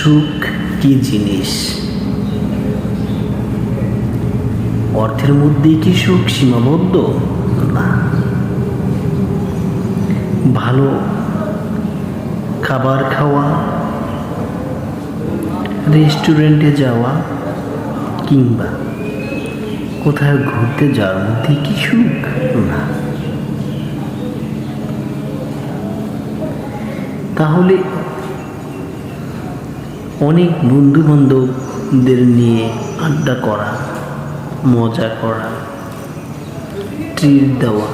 সুখ কি জিনিস? অর্থের মধ্যেই কি সুখ সীমাবদ্ধ? না। ভালো খাবার খাওয়া, রেস্টুরেন্টে যাওয়া কিংবা কোথাও ঘুরতে যাওয়ার মধ্যে কি সুখ? না। তাহলে অনেক বন্ধু বান্ধবদের নিয়ে আড্ডা করা, মজা করা, ট্রিট দেওয়া,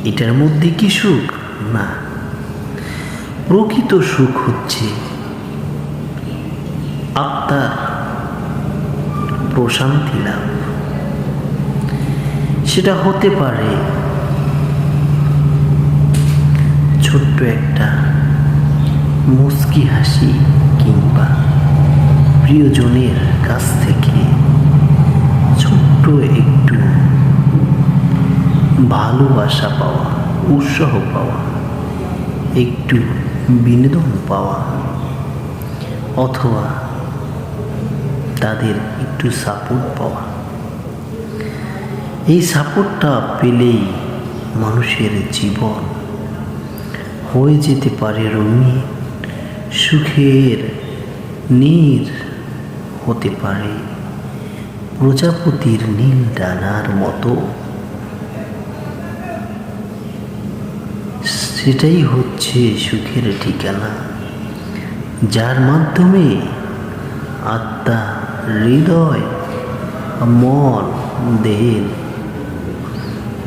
এটার মধ্যে কি সুখ? না। প্রকৃত সুখ হচ্ছে আত্মার প্রশান্তি লাভ। সেটা হতে পারে ছোট্ট একটা মুচকি হাসি কিংবা প্রিয়জনের কাছ থেকে ছোট্ট একটু ভালোবাসা পাওয়া, উৎসাহ পাওয়া, একটু বিনোদন পাওয়া, অথবা তাদের একটু সাপোর্ট পাওয়া। এই সাপোর্টটা পেলেই মানুষের জীবন হয়ে যেতে পারে রঙিন, সুখের নীর হতে পারে প্রজাপতির নীল ডানার মতো। সেটাই হচ্ছে সুখের ঠিকানা, যার মাধ্যমে আত্মা, হৃদয়, মন, দেহের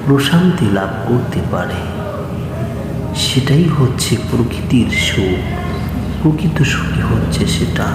প্রশান্তি লাভ করতে পারে। সেটাই হচ্ছে প্রকৃতির সুখ। প্রকৃত সুখী হচ্ছে সেটা।